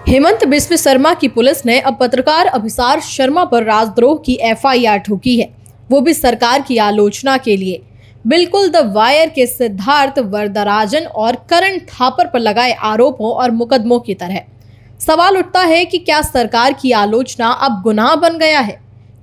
हेमंत बिस्व शर्मा की पुलिस ने अब पत्रकार अभिसार शर्मा पर राजद्रोह की एफआईआर ठोकी है, वो भी सरकार की आलोचना के लिए। बिल्कुल द वायर के सिद्धार्थ वरदराजन और करण थापर पर लगाए आरोपों और मुकदमों की तरह। सवाल उठता है कि क्या सरकार की आलोचना अब गुनाह बन गया है?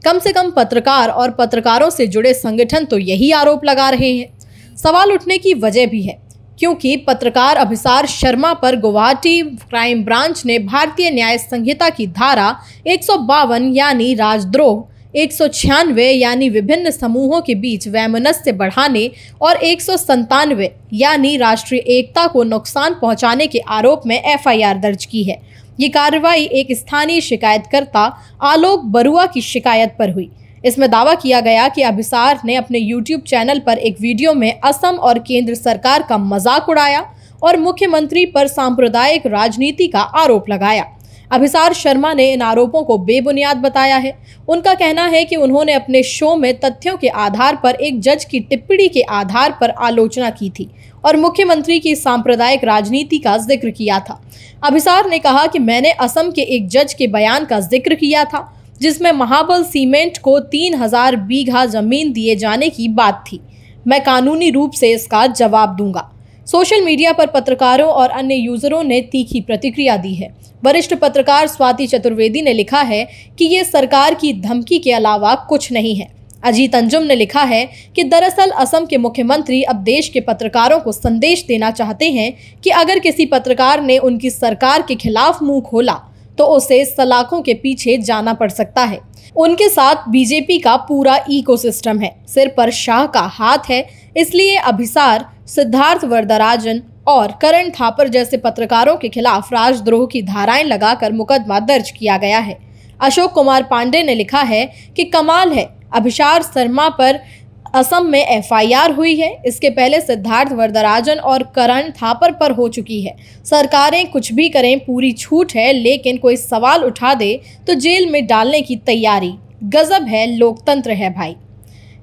कम से कम पत्रकार और पत्रकारों से जुड़े संगठन तो यही आरोप लगा रहे हैं। सवाल उठने की वजह भी है क्योंकि पत्रकार अभिसार शर्मा पर गुवाहाटी क्राइम ब्रांच ने भारतीय न्याय संहिता की धारा 152 यानी राजद्रोह, 196 यानी विभिन्न समूहों के बीच वैमनस्य बढ़ाने और 197 यानी राष्ट्रीय एकता को नुकसान पहुंचाने के आरोप में एफआईआर दर्ज की है। ये कार्रवाई एक स्थानीय शिकायतकर्ता आलोक बरुआ की शिकायत पर हुई। इसमें दावा किया गया कि अभिसार ने अपने YouTube चैनल पर एक वीडियो में असम और केंद्र सरकार का मजाक उड़ाया और मुख्यमंत्री पर सांप्रदायिक राजनीति का आरोप लगाया। अभिसार शर्मा ने इन आरोपों को बेबुनियाद बताया है। उनका कहना है कि उन्होंने अपने शो में तथ्यों के आधार पर एक जज की टिप्पणी के आधार पर आलोचना की थी और मुख्यमंत्री की सांप्रदायिक राजनीति का जिक्र किया था। अभिसार ने कहा कि मैंने असम के एक जज के बयान का जिक्र किया था जिसमें महाबल सीमेंट को 3000 बीघा जमीन दिए जाने की बात थी। मैं कानूनी रूप से इसका जवाब दूंगा। सोशल मीडिया पर पत्रकारों और अन्य यूजरों ने तीखी प्रतिक्रिया दी है। वरिष्ठ पत्रकार स्वाति चतुर्वेदी ने लिखा है कि ये सरकार की धमकी के अलावा कुछ नहीं है। अजीत अंजुम ने लिखा है कि दरअसल असम के मुख्यमंत्री अब देश के पत्रकारों को संदेश देना चाहते हैं कि अगर किसी पत्रकार ने उनकी सरकार के खिलाफ मुंह खोला तो उसे सलाखों के पीछे जाना पड़ सकता है। उनके साथ बीजेपी का पूरा इकोसिस्टम है, सिर पर शाह का हाथ है। इसलिए अभिसार, सिद्धार्थ वरदराजन और करण थापर जैसे पत्रकारों के खिलाफ राजद्रोह की धाराएं लगाकर मुकदमा दर्ज किया गया है। अशोक कुमार पांडे ने लिखा है कि कमाल है, अभिसार शर्मा पर असम में एफआईआर हुई है। इसके पहले सिद्धार्थ वरदराजन और करण थापर पर हो चुकी है। सरकारें कुछ भी करें, पूरी छूट है, लेकिन कोई सवाल उठा दे तो जेल में डालने की तैयारी। गजब है, लोकतंत्र है भाई।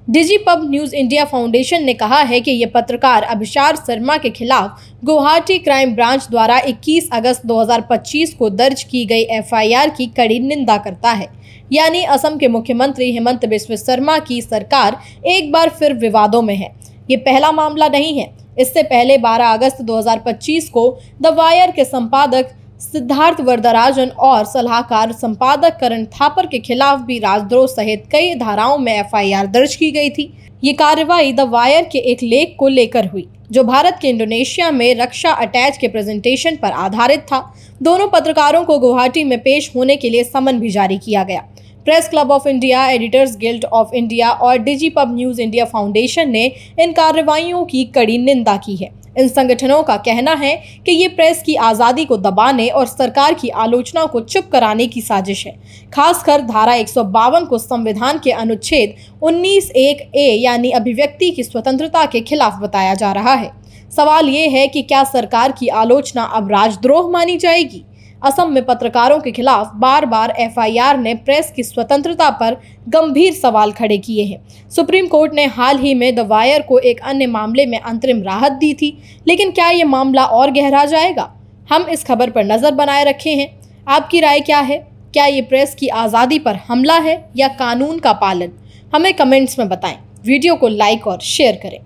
डिजीपब न्यूज़ इंडिया फाउंडेशन ने कहा है कि ये पत्रकार अभिसार शर्मा के खिलाफ गुवाहाटी क्राइम ब्रांच द्वारा 21 अगस्त 2025 को दर्ज की गई एफआईआर की कड़ी निंदा करता है। यानी असम के मुख्यमंत्री हेमंत बिस्व शर्मा की सरकार एक बार फिर विवादों में है। ये पहला मामला नहीं है। इससे पहले 12 अगस्त 2025 को द वायर के संपादक सिद्धार्थ वरदराजन और सलाहकार संपादक करण थापर के खिलाफ भी राजद्रोह सहित कई धाराओं में एफआईआर दर्ज की गई थी। ये कार्रवाई द वायर के एक लेख को लेकर हुई जो भारत के इंडोनेशिया में रक्षा अटैच के प्रेजेंटेशन पर आधारित था। दोनों पत्रकारों को गुवाहाटी में पेश होने के लिए समन भी जारी किया गया। Press club of India, editors guild of India और डिजीपब न्यूज़ इंडिया फाउंडेशन ने इन कार्रवाइयों की कड़ी निंदा की है। इन संगठनों का कहना है कि ये प्रेस की आज़ादी को दबाने और सरकार की आलोचना को चुप कराने की साजिश है। खासकर धारा 152 को संविधान के अनुच्छेद 19(1)(a) यानी अभिव्यक्ति की स्वतंत्रता के खिलाफ बताया जा रहा है। सवाल ये है कि क्या सरकार की आलोचना अब राजद्रोह मानी जाएगी? असम में पत्रकारों के खिलाफ बार बार एफआईआर ने प्रेस की स्वतंत्रता पर गंभीर सवाल खड़े किए हैं। सुप्रीम कोर्ट ने हाल ही में द वायर को एक अन्य मामले में अंतरिम राहत दी थी, लेकिन क्या ये मामला और गहरा जाएगा? हम इस खबर पर नजर बनाए रखे हैं। आपकी राय क्या है? क्या ये प्रेस की आज़ादी पर हमला है या कानून का पालन? हमें कमेंट्स में बताएं। वीडियो को लाइक और शेयर करें।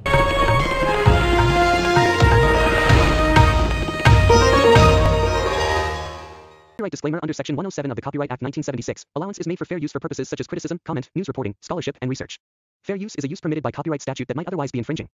Copyright disclaimer under Section 107 of the Copyright Act 1976. Allowance is made for fair use for purposes such as criticism, comment, news reporting, scholarship, and research. Fair use is a use permitted by copyright statute that might otherwise be infringing.